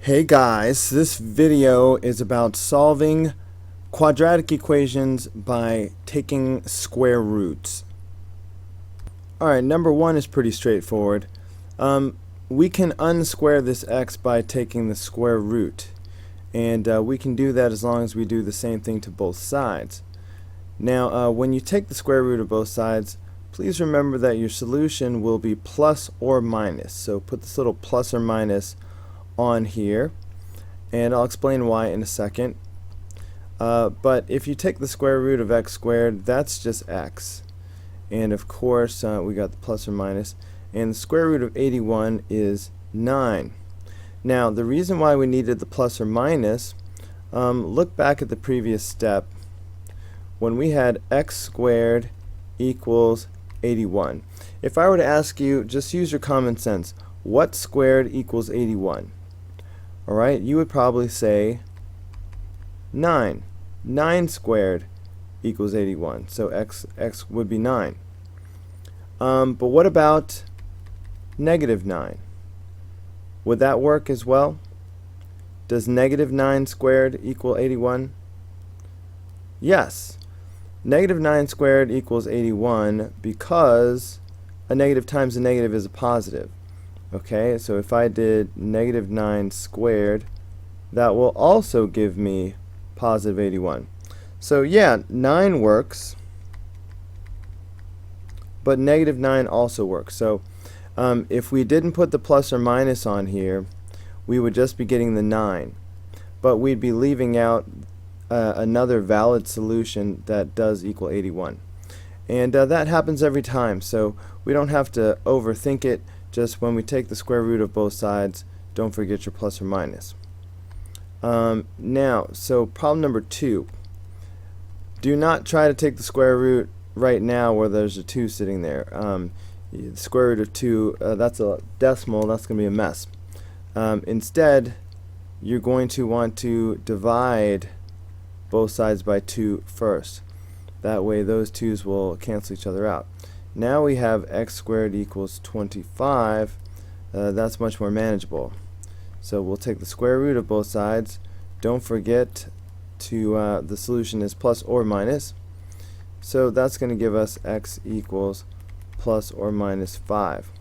Hey guys, this video is about solving quadratic equations by taking square roots. Alright, number one is pretty straightforward. We can unsquare this x by taking the square root. And we can do that as long as we do the same thing to both sides. Now, when you take the square root of both sides, please remember that your solution will be plus or minus. So put this little plus or minus on here, and I'll explain why in a second. But if you take the square root of x squared, that's just x, and of course we got the plus or minus, and the square root of 81 is 9. Now the reason why we needed the plus or minus, look back at the previous step when we had x squared equals 81. If I were to ask you, just use your common sense, what squared equals 81? Alright, you would probably say 9. 9 squared equals 81. So x would be 9. But what about negative 9? Would that work as well? Does negative 9 squared equal 81? Yes. Negative 9 squared equals 81 because a negative times a negative is a positive. Okay, so if I did negative 9 squared, that will also give me positive 81. So yeah, 9 works, but negative 9 also works. So if we didn't put the plus or minus on here, we would just be getting the 9. But we'd be leaving out another valid solution that does equal 81. And that happens every time, so we don't have to overthink it. Just when we take the square root of both sides, don't forget your plus or minus. Now, so problem number 2. Do not try to take the square root right now where there's a 2 sitting there. The square root of 2, that's a decimal, that's going to be a mess. Instead, you're going to want to divide both sides by 2 first. That way those 2's will cancel each other out. Now we have x squared equals 25. That's much more manageable. So we'll take the square root of both sides. Don't forget to the solution is plus or minus. So that's going to give us x equals plus or minus 5.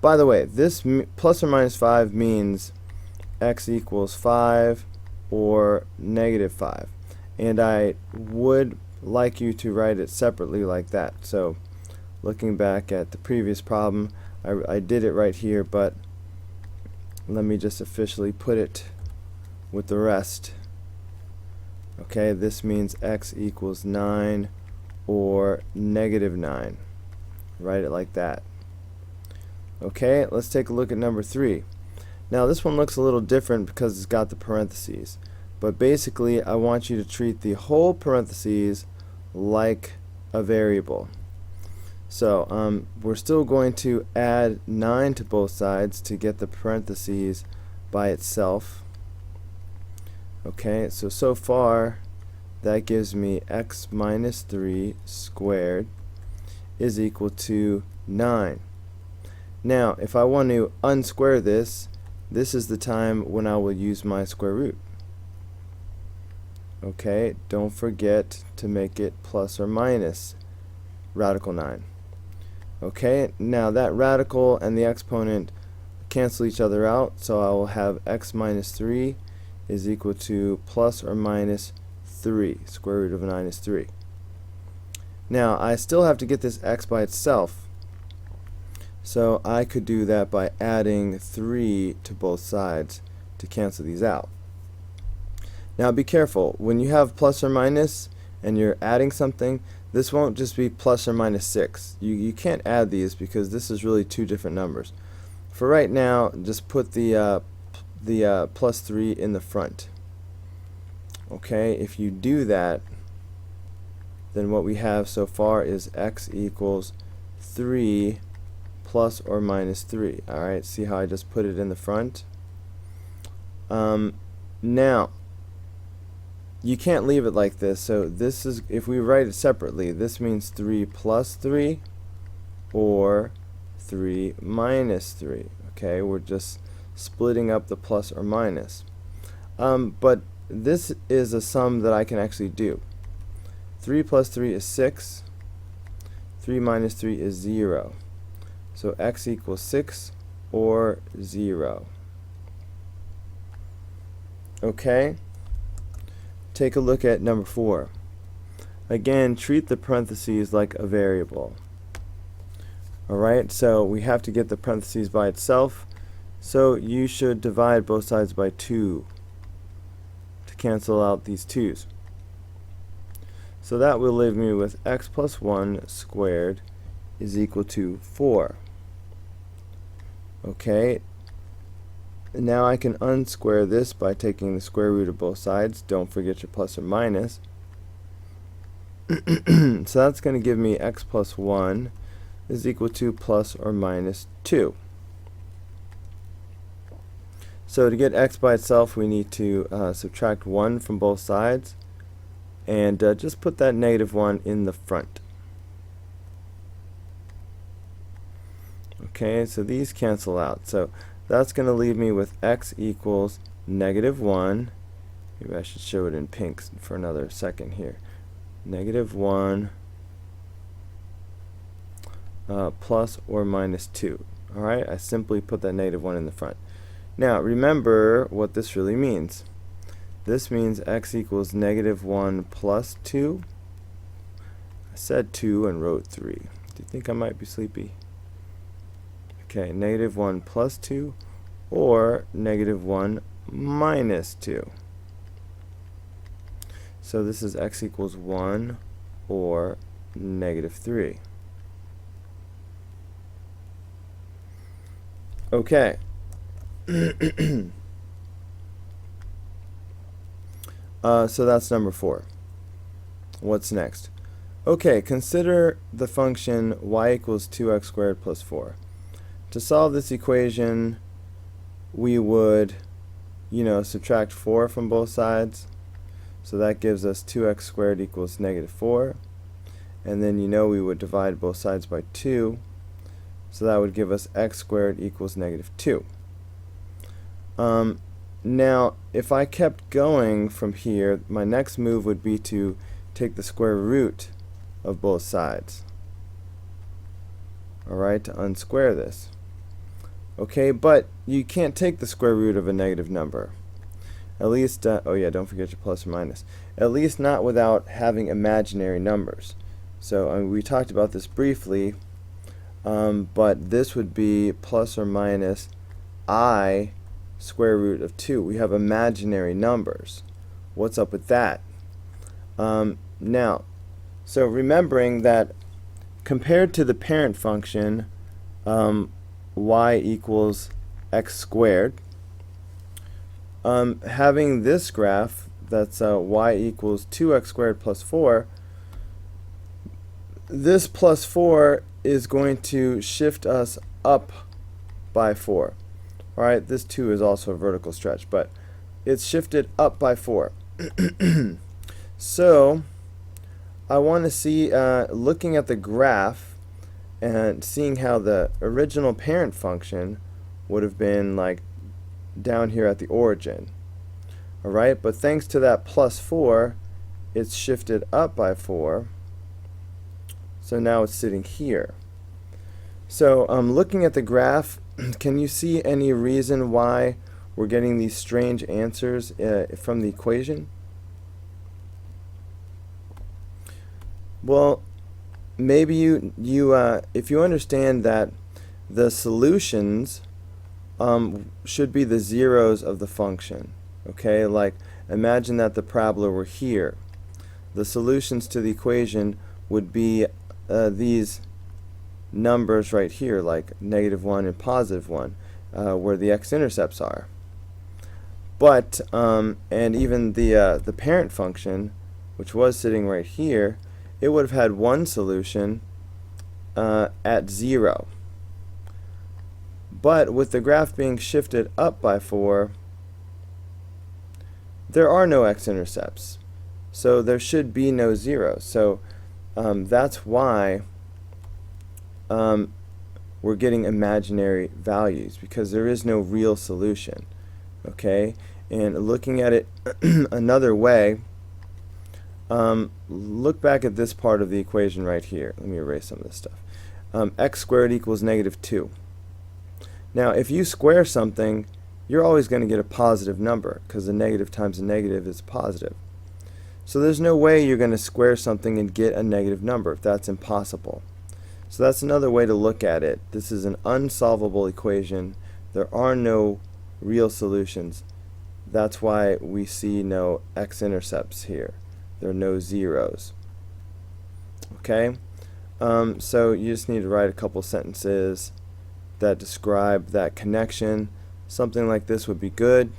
By the way, this plus or minus 5 means x equals 5 or negative 5. And I would like you to write it separately like that. So looking back at the previous problem, I did it right here, but let me just officially put it with the rest. Okay, this means x equals 9 or negative 9. Write it like that. Okay, let's take a look at number 3. Now this one looks a little different because it's got the parentheses. But basically, I want you to treat the whole parentheses like a variable. So we're still going to add 9 to both sides to get the parentheses by itself. Okay, so far that gives me x minus 3 squared is equal to 9. Now if I want to unsquare this, this is the time when I will use my square root. Okay, don't forget to make it plus or minus radical 9. Okay, now that radical and the exponent cancel each other out, so I will have x minus 3 is equal to plus or minus 3. Square root of 9 is 3. Now I still have to get this x by itself, so I could do that by adding 3 to both sides to cancel these out. Now be careful, when you have plus or minus and you're adding something, this won't just be plus or minus 6. You can't add these because this is really two different numbers. For right now, just put the plus 3 in the front. Okay, if you do that, then what we have so far is x equals 3 plus or minus 3. Alright, see how I just put it in the front? Now, you can't leave it like this, so this is, if we write it separately, this means 3 plus 3 or 3 minus 3. Okay, we're just splitting up the plus or minus. But this is a sum that I can actually do. 3 plus 3 is 6. 3 minus 3 is 0. So x equals 6 or 0. Okay? Take a look at number 4. Again, treat the parentheses like a variable. Alright, so we have to get the parentheses by itself. So you should divide both sides by 2 to cancel out these 2's. So that will leave me with x plus 1 squared is equal to 4. Okay, now I can unsquare this by taking the square root of both sides. Don't forget your plus or minus. So that's going to give me x plus 1 is equal to plus or minus 2. So to get x by itself, we need to subtract 1 from both sides, and just put that negative 1 in the front. Okay, so these cancel out. So that's going to leave me with x equals negative 1. Maybe I should show it in pink for another second here. Negative 1 plus or minus 2. Alright, I simply put that negative 1 in the front. Now remember what this really means. This means x equals negative 1 plus 2. I said 2 and wrote 3. Do you think I might be sleepy? Okay, negative 1 plus 2 or negative 1 minus 2. So this is x equals 1 or negative 3. Okay. So that's number 4. What's next? Okay, consider the function y equals 2x squared plus 4. To solve this equation, we would, subtract 4 from both sides. So that gives us 2x squared equals negative 4. And then we would divide both sides by 2. So that would give us x squared equals negative 2. Now, if I kept going from here, my next move would be to take the square root of both sides. Alright, to unsquare this. Okay, but you can't take the square root of a negative number. At least, oh yeah, don't forget your plus or minus. At least not without having imaginary numbers. So we talked about this briefly, but this would be plus or minus I square root of 2. We have imaginary numbers. What's up with that? Now, so remembering that compared to the parent function, y equals x squared, having this graph that's y equals 2x squared plus 4, this plus 4 is going to shift us up by 4. Alright, this 2 is also a vertical stretch, but it's shifted up by 4. So I want to see, looking at the graph and seeing how the original parent function would have been like down here at the origin. Alright, but thanks to that plus 4, it's shifted up by 4. So now it's sitting here. So looking at the graph, can you see any reason why we're getting these strange answers from the equation? Well, maybe if you understand that the solutions should be the zeros of the function. Okay, like imagine that the parabola were here. The solutions to the equation would be these numbers right here, like -1 and +1, where the x-intercepts are. But and even the parent function, which was sitting right here, it would have had one solution at 0. But with the graph being shifted up by 4, there are no x-intercepts. So there should be no 0. So that's why we're getting imaginary values because there is no real solution. Okay, and looking at it another way, look back at this part of the equation right here. Let me erase some of this stuff. X squared equals -2. Now if you square something, you're always going to get a positive number because a negative times a negative is positive. So there's no way you're going to square something and get a negative number. That's impossible. So that's another way to look at it. This is an unsolvable equation. There are no real solutions. That's why we see no x-intercepts here. There are no zeros. Okay? So you just need to write a couple sentences that describe that connection. Something like this would be good.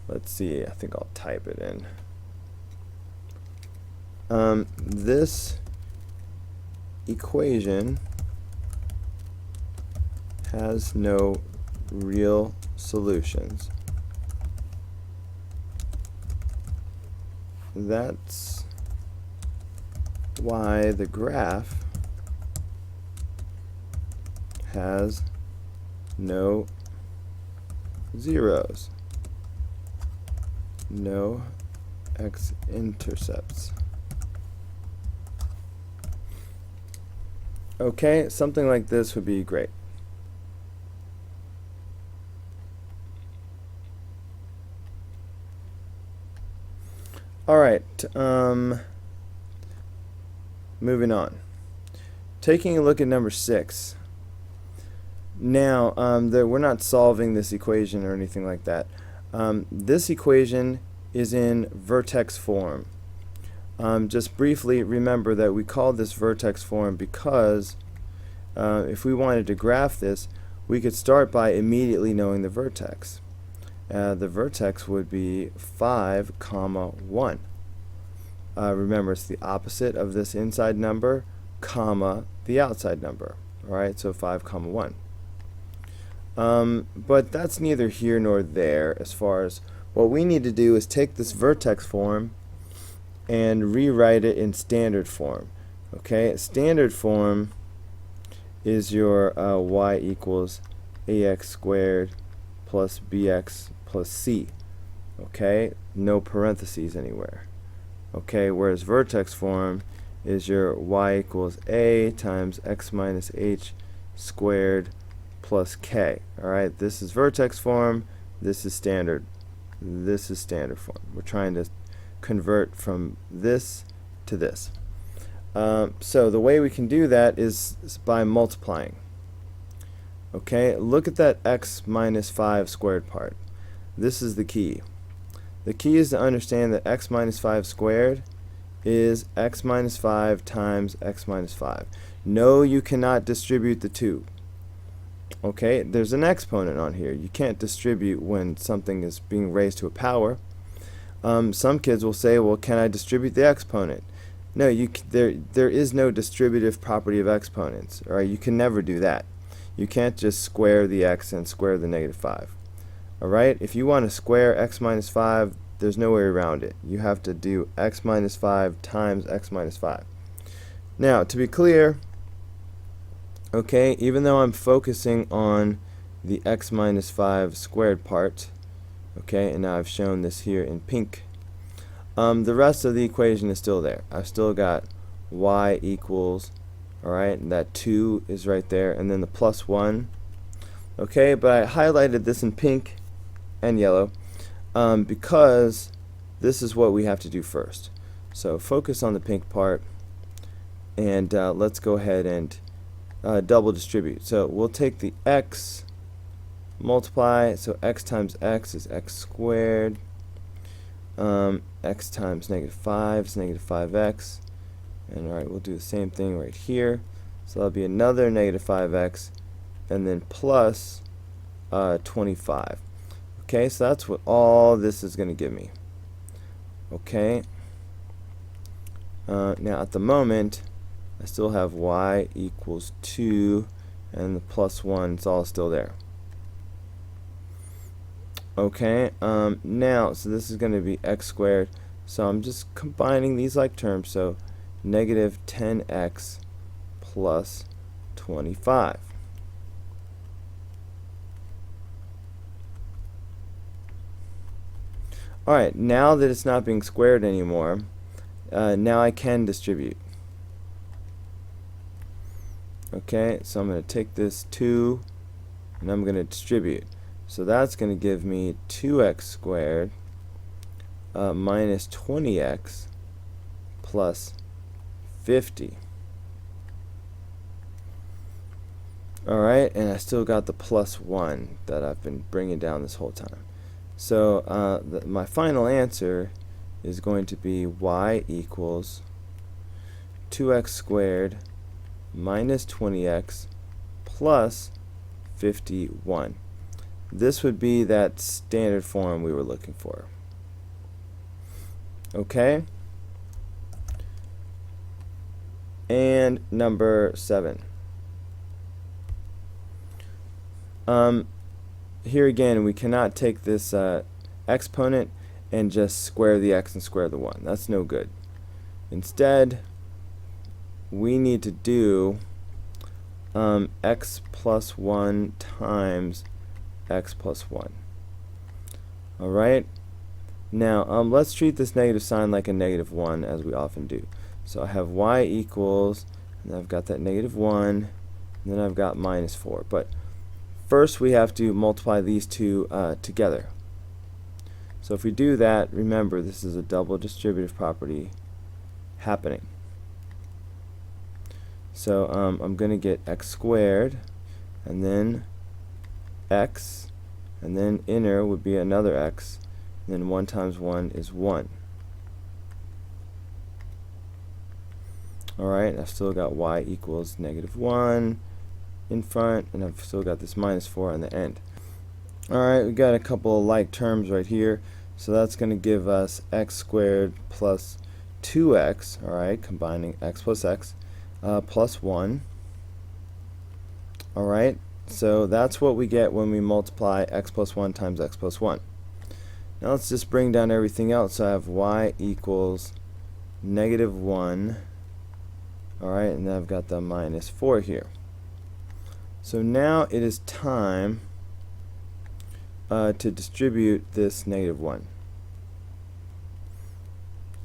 Let's see, I think I'll type it in. This equation has no real solutions. That's why the graph has no zeros, no x-intercepts. Okay, something like this would be great. Alright, moving on. Taking a look at number 6. Now, we're not solving this equation or anything like that. This equation is in vertex form. Just briefly, remember that we call this vertex form because if we wanted to graph this, we could start by immediately knowing the vertex. The vertex would be 5, 1. Remember, it's the opposite of this inside number, comma, the outside number. Alright, so 5, 1. But that's neither here nor there as far as what we need to do is take this vertex form and rewrite it in standard form. Okay, standard form is your y equals ax squared plus bx plus c. Okay, no parentheses anywhere. Okay, whereas vertex form is your y equals a times x minus h squared plus k. Alright, this is vertex form, this is standard. This is standard form. We're trying to convert from this to this. So the way we can do that is by multiplying. Okay, look at that x minus 5 squared part. This is the key. The key is to understand that x minus 5 squared is x minus 5 times x minus 5. No, you cannot distribute the 2. Okay, there's an exponent on here. You can't distribute when something is being raised to a power. Some kids will say, well, can I distribute the exponent? No, there is no distributive property of exponents. All right, you can never do that. You can't just square the x and square the negative 5. All right, if you want to square x minus 5, there's no way around it. You have to do x minus 5 times x minus 5. Now, to be clear, okay, even though I'm focusing on the x minus 5 squared part, okay, and now I've shown this here in pink, the rest of the equation is still there. I've still got y equals, alright, and that 2 is right there, and then the plus 1. Okay, but I highlighted this in pink and yellow because this is what we have to do first. So focus on the pink part, and let's go ahead and double distribute. So we'll take the x, multiply, so x times x is x squared, x times negative 5 is negative 5x, and alright, we'll do the same thing right here. So that'll be another negative 5x, and then plus 25. Okay, so that's what all this is going to give me. Okay, now at the moment I still have y equals 2 and the plus 1, it's all still there. Okay, now, so this is going to be x squared, so I'm just combining these like terms, so negative 10x plus 25. Alright, now that it's not being squared anymore, now I can distribute. Okay, so I'm going to take this 2 and I'm going to distribute. So that's going to give me 2x squared minus 20x plus 50. Alright, and I still got the plus 1 that I've been bringing down this whole time. So my final answer is going to be y equals 2x squared minus 20x plus 51. This would be that standard form we were looking for. Okay? And number 7. Here again, we cannot take this exponent and just square the x and square the 1. That's no good. Instead, we need to do x plus 1 times x plus 1. Alright? Now, let's treat this negative sign like a negative 1, as we often do. So I have y equals, and I've got that negative 1, and then I've got minus 4. But first we have to multiply these two together. So if we do that, remember this is a double distributive property happening. So I'm going to get x squared, and then x, and then inner would be another x, and then 1 times 1 is 1. Alright, I've still got y equals negative 1 in front, and I've still got this minus 4 on the end. Alright, we got a couple of like terms right here, so that's going to give us x squared plus 2x, alright, combining x plus x, plus 1. Alright, so that's what we get when we multiply x plus 1 times x plus 1. Now let's just bring down everything else. So I have y equals negative 1, alright, and then I've got the minus 4 here. So now it is time to distribute this negative 1.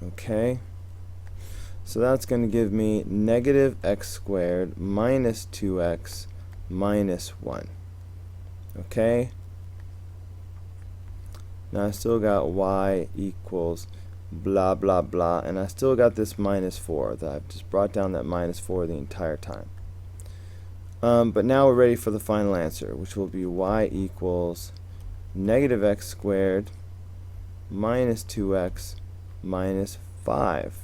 Okay, so that's going to give me negative x squared minus 2x minus 1. Okay, now I still got y equals blah blah blah, and I still got this minus 4 that I've just brought down that minus 4 the entire time. But now we're ready for the final answer, which will be y equals negative x squared minus 2x minus 5.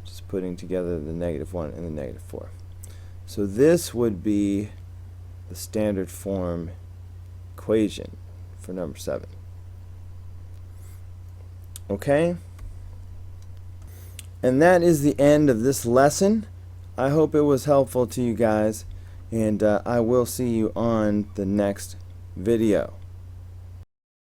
Just putting together the negative 1 and the negative 4. So this would be the standard form equation for number 7. Okay? And that is the end of this lesson. I hope it was helpful to you guys, and I will see you on the next video.